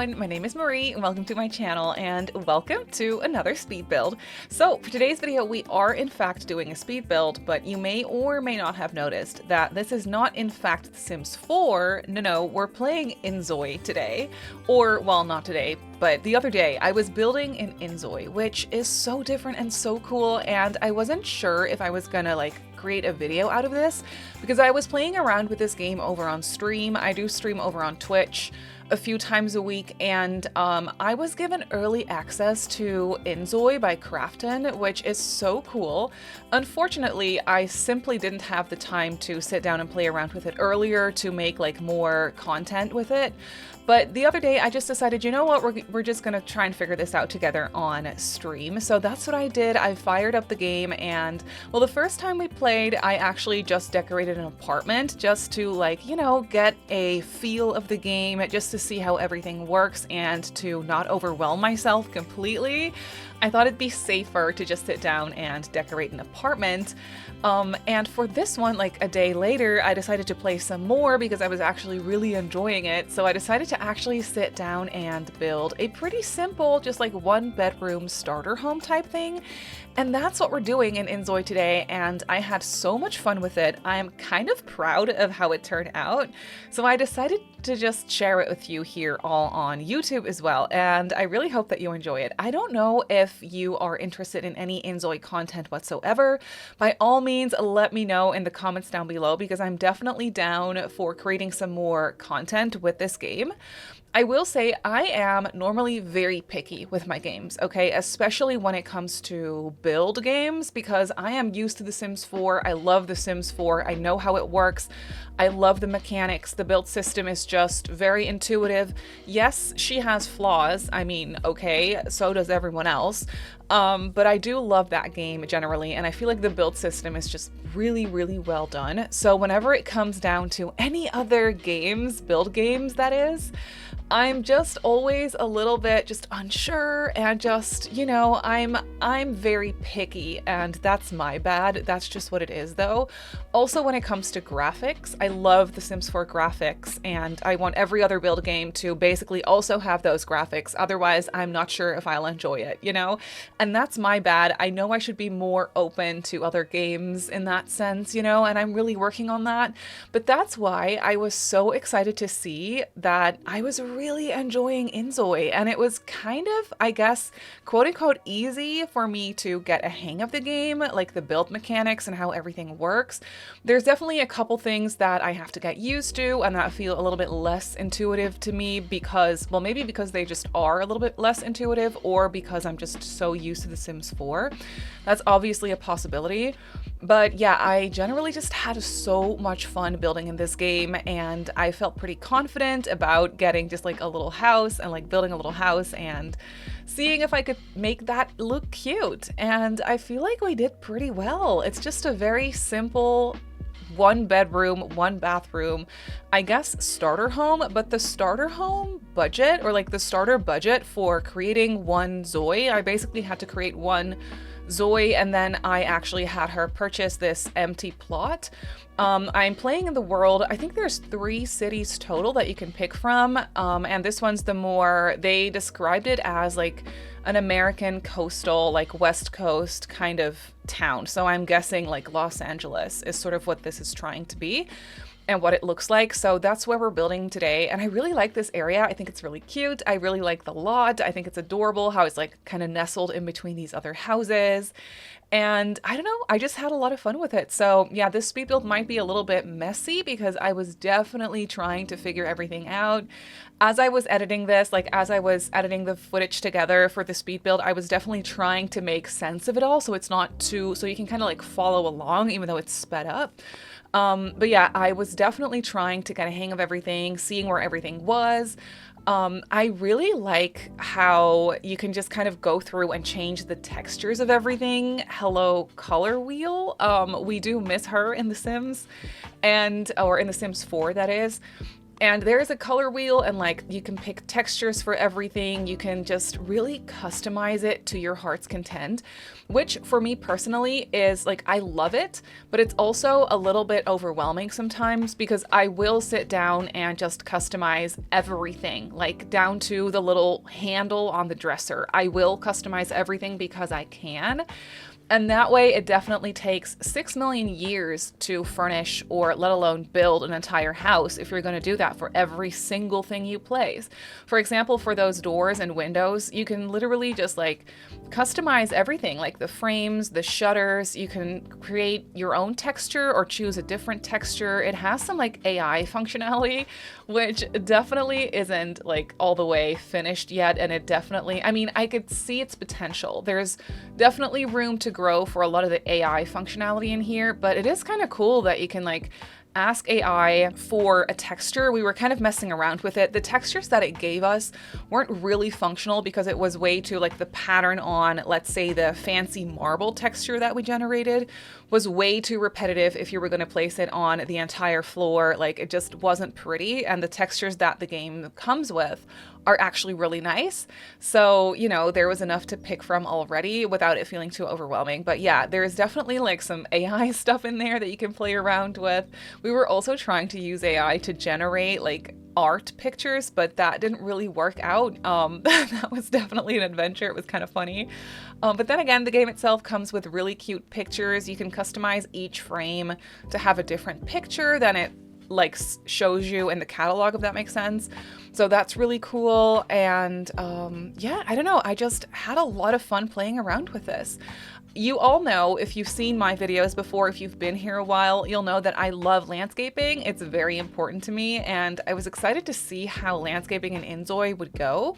everyone, my name is Marie and welcome to my channel and welcome to another speed build. So for today's video we are in fact doing a speed build, but you may or may not have noticed that this is not in fact The Sims 4. No, we're playing inZOI today. Or, well, not today, but the other day I was building an inZOI, which is so different and so cool, and I wasn't sure if I was gonna create a video out of this because I was playing around with this game over on stream. I do stream over on Twitch a few times a week, and I was given early access to inZOI by Krafton, which is so cool. Unfortunately, I simply didn't have the time to sit down and play around with it earlier to make more content with it. But the other day I just decided, you know what, we're just gonna try and figure this out together on stream. So that's what I did. I fired up the game, and well, the first time we played, I actually just decorated an apartment just to get a feel of the game, just to see how everything works and to not overwhelm myself completely. I thought it'd be safer to just sit down and decorate an apartment. And for this one, a day later, I decided to play some more because I was actually really enjoying it. So I decided to actually sit down and build a pretty simple, just one bedroom starter home type thing. And that's what we're doing in inZOI today, and I had so much fun with it. I am kind of proud of how it turned out, so I decided to just share it with you here all on YouTube as well, and I really hope that you enjoy it. I don't know if you are interested in any inZOI content whatsoever. By all means, let me know in the comments down below because I'm definitely down for creating some more content with this game. I will say I am normally very picky with my games, okay? Especially when it comes to build games, because I am used to The Sims 4. I love The Sims 4. I know how it works. I love the mechanics. The build system is just very intuitive. Yes, she has flaws. I mean, okay, so does everyone else. But I do love that game generally, and I feel like the build system is just really, really well done. So whenever it comes down to any other games, build games that is, I'm just always a little bit just unsure and just, I'm very picky, and that's my bad. That's just what it is though. Also, when it comes to graphics, I love The Sims 4 graphics, and I want every other build game to basically also have those graphics. Otherwise, I'm not sure if I'll enjoy it, And that's my bad. I know I should be more open to other games in that sense, and I'm really working on that. But that's why I was so excited to see that I was really enjoying inZOI, and it was kind of, I guess, quote unquote easy for me to get a hang of the game, like the build mechanics and how everything works. There's definitely a couple things that I have to get used to and that feel a little bit less intuitive to me because, well, maybe because they just are a little bit less intuitive, or because I'm just so used to The Sims 4. That's obviously a possibility. But yeah, I generally just had so much fun building in this game, and I felt pretty confident about getting just a little house and building a little house and seeing if I could make that look cute. And I feel like we did pretty well. It's just a very simple 1 bedroom, 1 bathroom, I guess starter home, but the starter home budget, or the starter budget for creating one ZOI, I basically had to create one ZOI, and then I actually had her purchase this empty plot. I'm playing in the world, I think there's 3 cities total that you can pick from, and this one's the more, they described it as an American coastal, West Coast kind of town. So I'm guessing Los Angeles is sort of what this is trying to be and what it looks like. So that's where we're building today. And I really like this area. I think it's really cute. I really like the lot. I think it's adorable how it's kind of nestled in between these other houses. And I don't know, I just had a lot of fun with it. So yeah, this speed build might be a little bit messy because I was definitely trying to figure everything out. As I was editing this, as I was editing the footage together for the speed build, I was definitely trying to make sense of it all so it's not too, so you can kind of follow along even though it's sped up. But yeah, I was definitely trying to get a hang of everything, seeing where everything was. I really like how you can just kind of go through and change the textures of everything. Hello, color wheel. We do miss her in The Sims, or in The Sims 4, that is. And there's a color wheel, and like you can pick textures for everything. You can just really customize it to your heart's content, which for me personally is like, I love it, but it's also a little bit overwhelming sometimes because I will sit down and just customize everything, like down to the little handle on the dresser. I will customize everything because I can. And that way, it definitely takes 6 million years to furnish or let alone build an entire house if you're going to do that for every single thing you place. For example, for those doors and windows, you can literally just like customize everything, like the frames, the shutters. You can create your own texture or choose a different texture. It has some like AI functionality, which definitely isn't like all the way finished yet. And it definitely, I mean, I could see its potential. There's definitely room to grow for a lot of the AI functionality in here, but it is kind of cool that you can like ask AI for a texture. We were kind of messing around with it. The textures that it gave us weren't really functional because it was way too like the pattern on, let's say, the fancy marble texture that we generated was way too repetitive if you were going to place it on the entire floor. Like it just wasn't pretty, and the textures that the game comes with are actually really nice. So, you know, there was enough to pick from already without it feeling too overwhelming. But yeah, there's definitely like some AI stuff in there that you can play around with. We were also trying to use AI to generate like art pictures, but that didn't really work out. That was definitely an adventure. It was kind of funny. But then again, the game itself comes with really cute pictures. You can customize each frame to have a different picture than it like shows you in the catalog, if that makes sense. So that's really cool. And yeah, I don't know. I just had a lot of fun playing around with this. You all know, if you've seen my videos before, if you've been here a while, you'll know that I love landscaping. It's very important to me, and I was excited to see how landscaping in inZOI would go.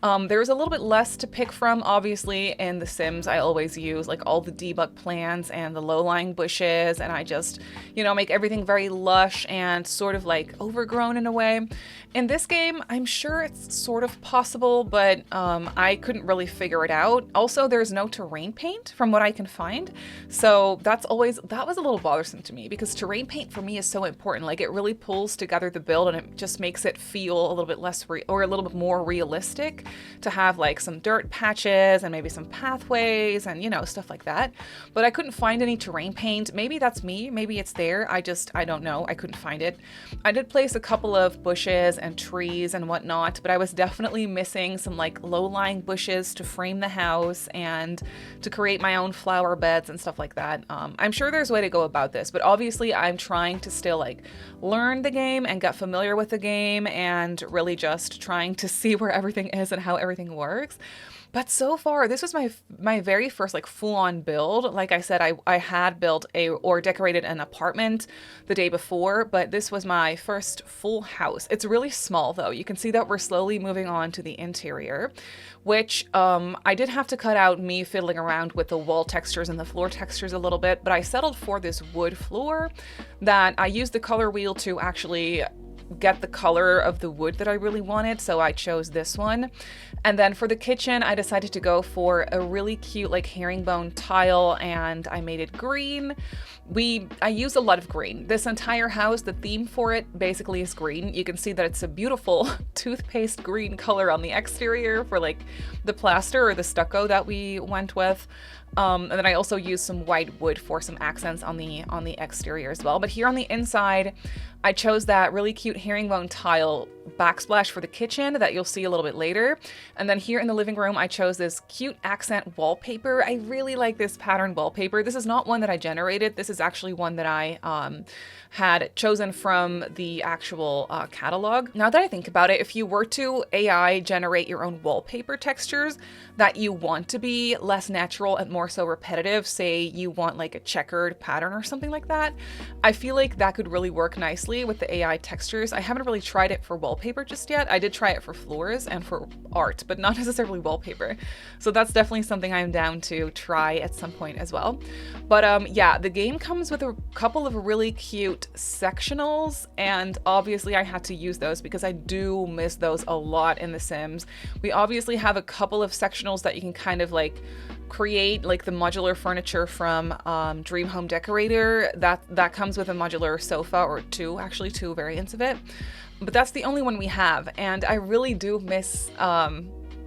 There was a little bit less to pick from, obviously. In The Sims, I always use like all the debug plants and the low-lying bushes, and I just, you know, make everything very lush and sort of like overgrown in a way. In this game, I'm sure it's sort of possible, but I couldn't really figure it out. Also, there's no terrain paint from what I can find. So that was a little bothersome to me because terrain paint for me is so important. Like it really pulls together the build and it just makes it feel a little bit less or a little bit more realistic to have like some dirt patches and maybe some pathways and, you know, stuff like that. But I couldn't find any terrain paint. Maybe that's me. Maybe it's there. I don't know. I couldn't find it. I did place a couple of bushes and trees and whatnot, but I was definitely missing some like low-lying bushes to frame the house and to create my own flower beds and stuff like that. I'm sure there's a way to go about this, but obviously I'm trying to still like learn the game and get familiar with the game and really just trying to see where everything is and how everything works. But so far, this was my very first like full-on build. Like I said, I had built or decorated an apartment the day before, but this was my first full house. It's really small though. You can see that we're slowly moving on to the interior, which I did have to cut out me fiddling around with the wall textures and the floor textures a little bit, but I settled for this wood floor that I used the color wheel to actually get the color of the wood that I really wanted, so I chose this one. And then for the kitchen, I decided to go for a really cute like herringbone tile, and I made it green. I used a lot of green. This entire house, the theme for it basically is green. You can see that it's a beautiful toothpaste green color on the exterior for like the plaster or the stucco that we went with. And then I also used some white wood for some accents on the exterior as well. But here on the inside, I chose that really cute herringbone tile backsplash for the kitchen that you'll see a little bit later. And then here in the living room, I chose this cute accent wallpaper. I really like this pattern wallpaper. This is not one that I generated. This is actually one that I had chosen from the actual catalog. Now that I think about it, if you were to AI generate your own wallpaper textures that you want to be less natural and more so repetitive, say you want like a checkered pattern or something like that, I feel like that could really work nicely with the AI textures. I haven't really tried it for wallpaper just yet. I did try it for floors and for art, but not necessarily wallpaper. So that's definitely something I'm down to try at some point as well. But yeah, the game comes with a couple of really cute sectionals, and obviously I had to use those because I do miss those a lot in The Sims. We obviously have a couple of sectionals that you can kind of like create, like the modular furniture from Dream Home Decorator. That comes with a modular sofa, or two variants of it. but that's the only one we have. And I really do miss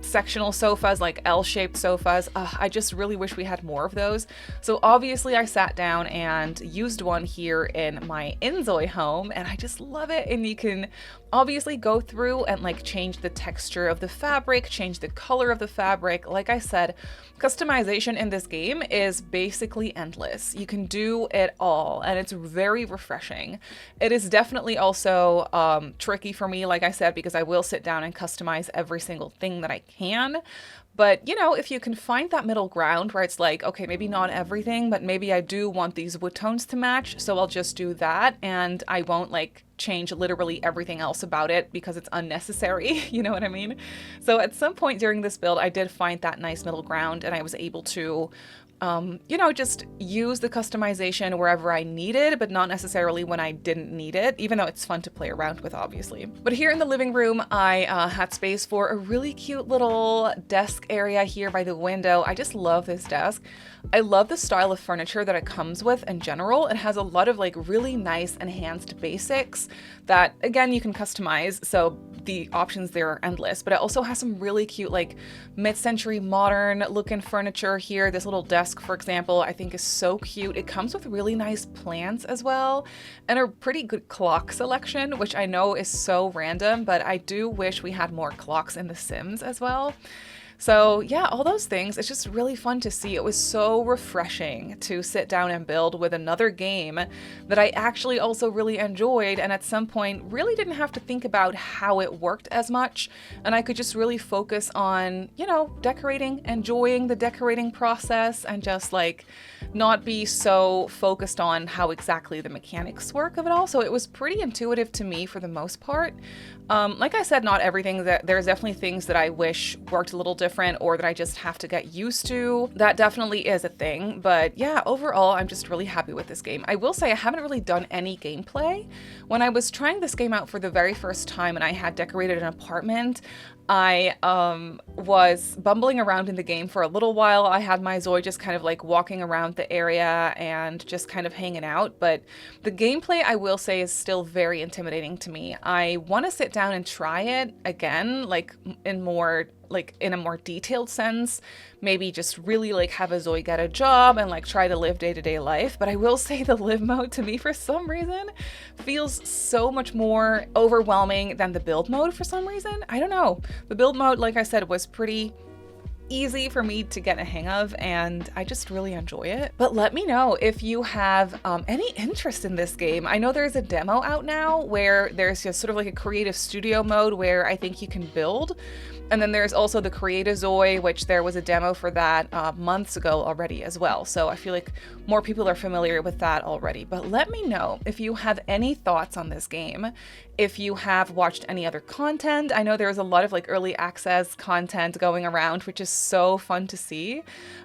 sectional sofas, like L-shaped sofas. I just really wish we had more of those. So obviously I sat down and used one here in my inZOI home, and I just love it. And you can obviously go through and like change the texture of the fabric, change the color of the fabric. Like I said, customization in this game is basically endless. You can do it all, and it's very refreshing. It is definitely also tricky for me, like I said, because I will sit down and customize every single thing that I can. But, you know, if you can find that middle ground where it's like, okay, maybe not everything, but maybe I do want these wood tones to match, so I'll just do that, and I won't like change literally everything else about it because it's unnecessary, you know what I mean? So at some point during this build, I did find that nice middle ground, and I was able to you know, just use the customization wherever I needed, but not necessarily when I didn't need it, even though it's fun to play around with, obviously. But here in the living room, I had space for a really cute little desk area here by the window. I just love this desk. I love the style of furniture that it comes with in general. It has a lot of like really nice enhanced basics that, again, you can customize. So the options there are endless, but it also has some really cute like mid-century modern looking furniture here. This little desk, for example, I think is so cute. It comes with really nice plants as well, and a pretty good clock selection, which I know is so random, but I do wish we had more clocks in The Sims as well. So yeah, all those things, it's just really fun to see. It was so refreshing to sit down and build with another game that I actually also really enjoyed, and at some point really didn't have to think about how it worked as much, and I could just really focus on, you know, decorating, enjoying the decorating process, and just like not be so focused on how exactly the mechanics work of it all. So it was pretty intuitive to me for the most part. Like I said, not everything. There's definitely things that I wish worked a little different or that I just have to get used to. That definitely is a thing. But yeah, overall, I'm just really happy with this game. I will say I haven't really done any gameplay. When I was trying this game out for the very first time and I had decorated an apartment, I was bumbling around in the game for a little while. I had my Zoe just kind of like walking around the area and just kind of hanging out. But the gameplay, I will say, is still very intimidating to me. I want to sit down and try it again, like in a more detailed sense, maybe just really like have a Zoe get a job and like try to live day-to-day life. But I will say the live mode to me for some reason feels so much more overwhelming than the build mode for some reason. I don't know. The build mode, like I said, was pretty easy for me to get a hang of, and I just really enjoy it. But let me know if you have any interest in this game. I know there's a demo out now where there's just sort of like a creative studio mode where I think you can build. And then there's also the inZOI, which there was a demo for that months ago already as well. So I feel like more people are familiar with that already. But let me know if you have any thoughts on this game, if you have watched any other content. I know there's a lot of like early access content going around, which is so fun to see.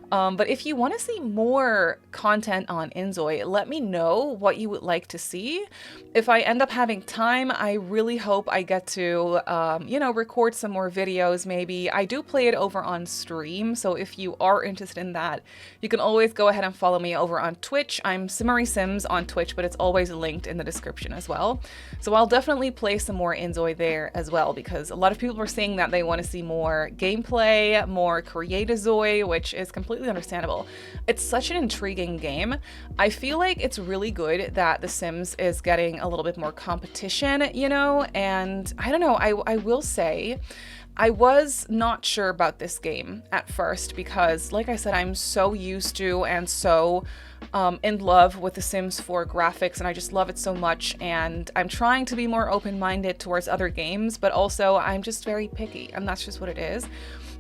But if you want to see more content on inZOI, let me know what you would like to see. If I end up having time, I really hope I get to, you know, record some more videos maybe. I do play it over on stream, so if you are interested in that, you can always go ahead and follow me over on Twitch. I'm Simmery Sims on Twitch, but it's always linked in the description as well. So I'll definitely play some more inZOI there as well, because a lot of people were saying that they want to see more gameplay, more inZOI, which is completely understandable. It's such an intriguing game. I feel like it's really good that The Sims is getting a little bit more competition, you know, and I don't know, I will say I was not sure about this game at first because, like I said, I'm so used to and so in love with The Sims 4 graphics, and I just love it so much, and I'm trying to be more open-minded towards other games, but also I'm just very picky, and that's just what it is.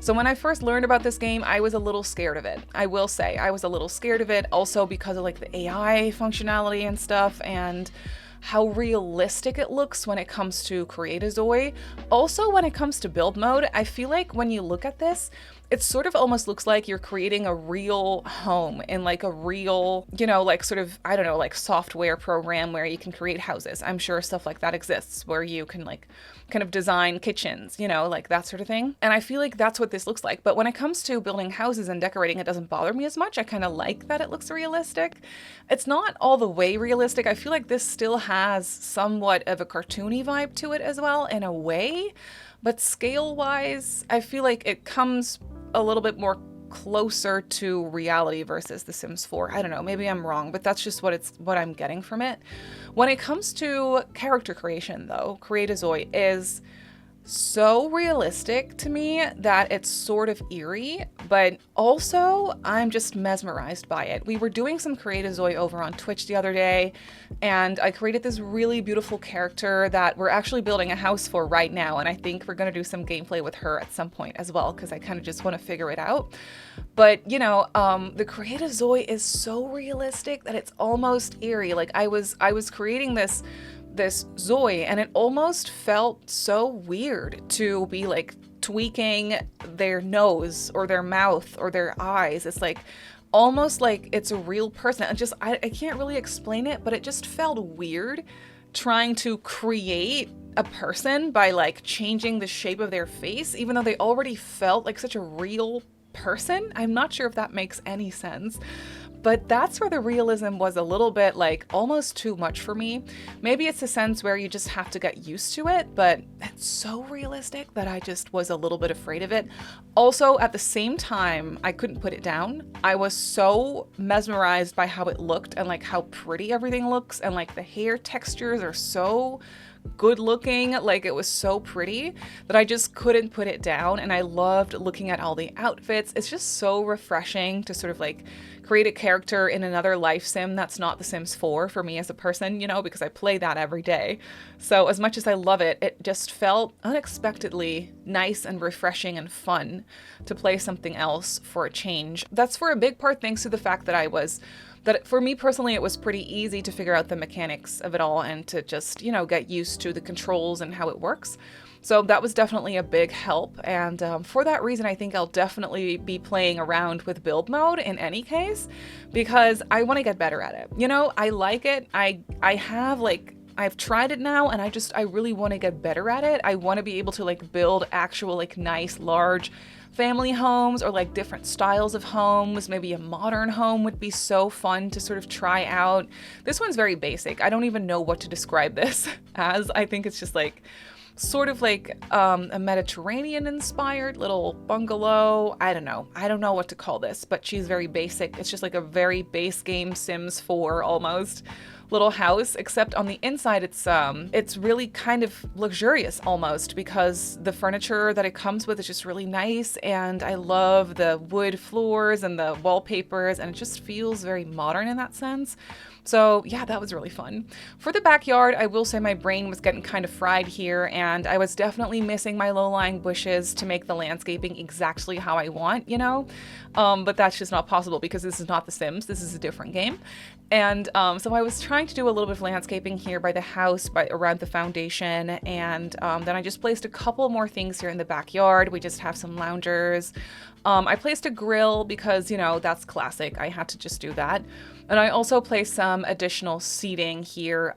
So when I first learned about this game, I was a little scared of it. I will say I was a little scared of it also because of like the AI functionality and stuff, and how realistic it looks when it comes to inZOI. Also when it comes to build mode, I feel like when you look at this, it sort of almost looks like you're creating a real home in like a real, you know, like sort of, I don't know, like software program where you can create houses. I'm sure stuff like that exists where you can like kind of design kitchens, you know, like that sort of thing. And I feel like that's what this looks like. But when it comes to building houses and decorating, it doesn't bother me as much. I kind of like that it looks realistic. It's not all the way realistic. I feel like this still has somewhat of a cartoony vibe to it as well in a way. But scale-wise, I feel like it comes a little bit more closer to reality versus The Sims 4. I don't know, maybe I'm wrong, but that's just what I'm getting from it. When it comes to character creation though, inZOI is so realistic to me that it's sort of eerie, but also I'm just mesmerized by it. We were doing some inZOI over on Twitch the other day, and I created this really beautiful character that we're actually building a house for right now, and I think we're gonna do some gameplay with her at some point as well, because I kind of just want to figure it out. But, you know, the inZOI is so realistic that it's almost eerie. Like I was creating this Zoe, and it almost felt so weird to be like tweaking their nose or their mouth or their eyes. It's like almost like it's a real person. I can't really explain it, but it just felt weird trying to create a person by like changing the shape of their face, even though they already felt like such a real person. I'm not sure if that makes any sense. But that's where the realism was a little bit like almost too much for me. Maybe it's a sense where you just have to get used to it, but it's so realistic that I just was a little bit afraid of it. Also, at the same time, I couldn't put it down. I was so mesmerized by how it looked and like how pretty everything looks, and like the hair textures are so good looking, like it was so pretty that I just couldn't put it down. And I loved looking at all the outfits. It's just so refreshing to sort of like create a character in another life sim that's not The Sims 4 for me as a person, you know, because I play that every day. So as much as I love it, it just felt unexpectedly nice and refreshing and fun to play something else for a change. That's for a big part thanks to the fact that for me personally, it was pretty easy to figure out the mechanics of it all and to just, you know, get used to the controls and how it works. So that was definitely a big help. And for that reason, I think I'll definitely be playing around with build mode in any case, because I want to get better at it. You know, I like it. I've tried it now, and I really want to get better at it. I want to be able to like build actual like nice, large family homes, or like different styles of homes. Maybe a modern home would be so fun to sort of try out. This one's very basic. I don't even know what to describe this as. I think it's just like sort of like a Mediterranean inspired little bungalow. I don't know what to call this, but she's very basic. It's just like a very base game Sims 4 almost little house, except on the inside it's really kind of luxurious almost, because the furniture that it comes with is just really nice, and I love the wood floors and the wallpapers, and it just feels very modern in that sense. So yeah, that was really fun. For the backyard, I will say my brain was getting kind of fried here, and I was definitely missing my low-lying bushes to make the landscaping exactly how I want, you know? But that's just not possible because this is not The Sims, this is a different game. And so I was trying to do a little bit of landscaping here by the house, around the foundation, and then I just placed a couple more things here in the backyard. We just have some loungers. I placed a grill because, you know, that's classic. I had to just do that. And I also placed some additional seating here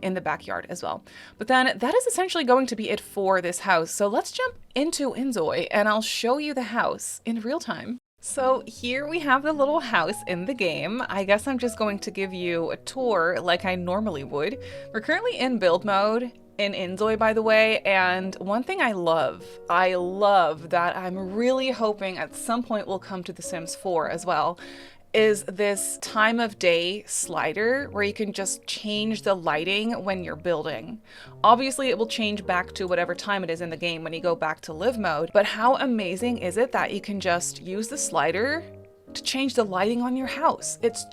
in the backyard as well. But then that is essentially going to be it for this house. So let's jump into inZOI and I'll show you the house in real time. So here we have the little house in the game. I guess I'm just going to give you a tour like I normally would. We're currently in build mode in inZOI, by the way, and one thing I love that I'm really hoping at some point will come to The Sims 4 as well, is this time of day slider where you can just change the lighting when you're building. Obviously, it will change back to whatever time it is in the game when you go back to live mode, but how amazing is it that you can just use the slider to change the lighting on your house? It's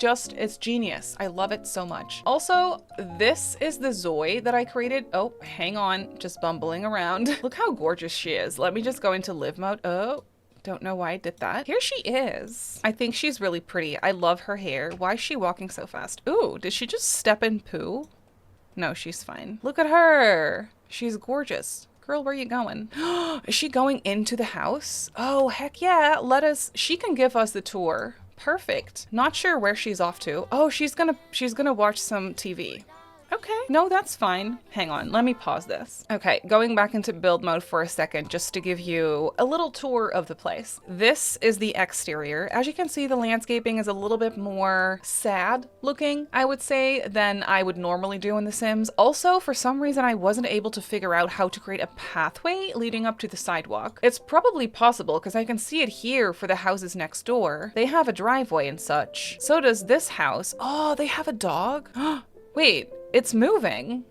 genius. I love it so much. Also, this is the Zoe that I created. Oh, hang on, just bumbling around. Look how gorgeous she is. Let me just go into live mode. Oh, don't know why I did that. Here she is. I think she's really pretty. I love her hair. Why is she walking so fast? Ooh, did she just step in poo? No, she's fine. Look at her. She's gorgeous. Girl, where are you going? Is she going into the house? Oh, heck yeah. She can give us the tour. Perfect. Not sure where she's off to. Oh, she's gonna watch some TV. Okay, no, that's fine. Hang on, let me pause this. Okay, going back into build mode for a second, just to give you a little tour of the place. This is the exterior. As you can see, the landscaping is a little bit more sad looking, I would say, than I would normally do in The Sims. Also, for some reason, I wasn't able to figure out how to create a pathway leading up to the sidewalk. It's probably possible, because I can see it here for the houses next door. They have a driveway and such. So does this house. Oh, they have a dog? Wait. It's moving,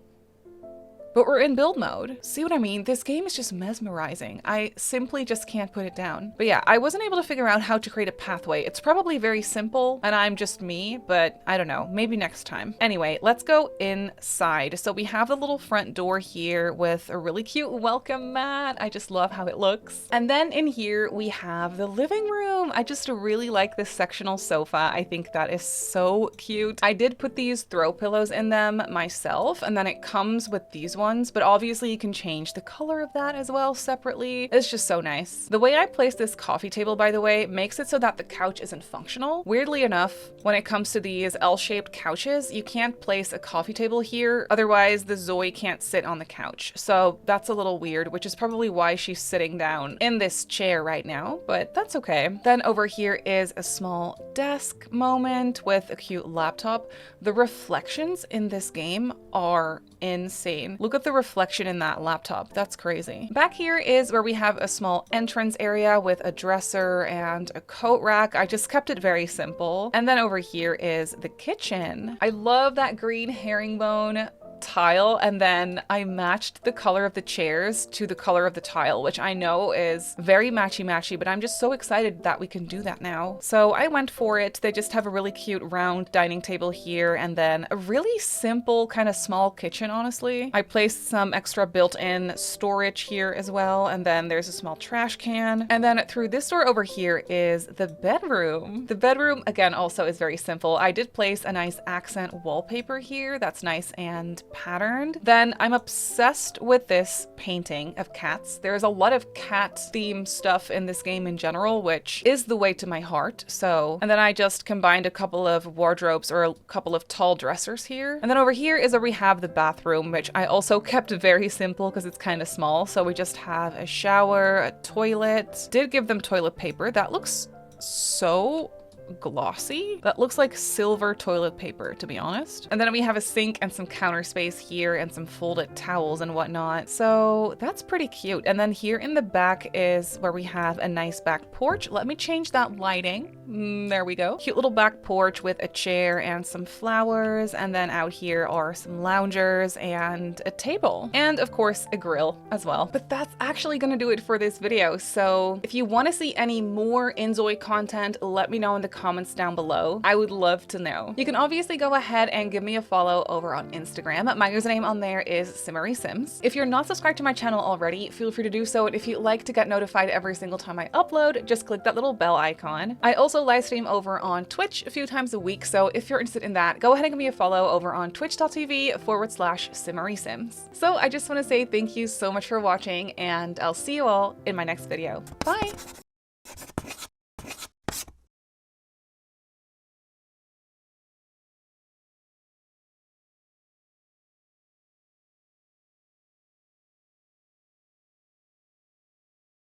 but we're in build mode. See what I mean? This game is just mesmerizing. I simply just can't put it down. But yeah, I wasn't able to figure out how to create a pathway. It's probably very simple and I'm just me, but I don't know, maybe next time. Anyway, let's go inside. So we have the little front door here with a really cute welcome mat. I just love how it looks. And then in here we have the living room. I just really like this sectional sofa. I think that is so cute. I did put these throw pillows in them myself, and then it comes with these ones, but obviously you can change the color of that as well separately. It's just so nice. The way I place this coffee table, by the way, makes it so that the couch isn't functional. Weirdly enough, when it comes to these L-shaped couches, you can't place a coffee table here, otherwise the ZOI can't sit on the couch. So that's a little weird, which is probably why she's sitting down in this chair right now, but that's okay. Then over here is a small desk moment with a cute laptop. The reflections in this game are insane. Look at the reflection in that laptop. That's crazy. Back here is where we have a small entrance area with a dresser and a coat rack. I just kept it very simple. And then over here is the kitchen. I love that green herringbone tile, and then I matched the color of the chairs to the color of the tile, which I know is very matchy-matchy, but I'm just so excited that we can do that now. So I went for it. They just have a really cute round dining table here, and then a really simple kind of small kitchen, honestly. I placed some extra built-in storage here as well, and then there's a small trash can. And then through this door over here is the bedroom. The bedroom, again, also is very simple. I did place a nice accent wallpaper here that's nice and patterned. Then I'm obsessed with this painting of cats. There's a lot of cat themed stuff in this game in general, which is the way to my heart. So, and then I just combined a couple of wardrobes or a couple of tall dressers here. And then over here is where we have the bathroom, which I also kept very simple because it's kind of small. So we just have a shower, a toilet. Did give them toilet paper. That looks so glossy. That looks like silver toilet paper, to be honest. And then we have a sink and some counter space here and some folded towels and whatnot. So that's pretty cute. And then here in the back is where we have a nice back porch. Let me change that lighting. There we go. Cute little back porch with a chair and some flowers. And then out here are some loungers and a table. And of course, a grill as well. But that's actually gonna do it for this video. So if you want to see any more inZOI content, let me know in the comments down below. I would love to know. You can obviously go ahead and give me a follow over on Instagram. My username on there is SimmerySims. If you're not subscribed to my channel already, feel free to do so. And if you'd like to get notified every single time I upload, just click that little bell icon. I also live stream over on Twitch a few times a week, so if you're interested in that, go ahead and give me a follow over on twitch.tv/SimmerySims. So I just want to say thank you so much for watching, and I'll see you all in my next video. Bye!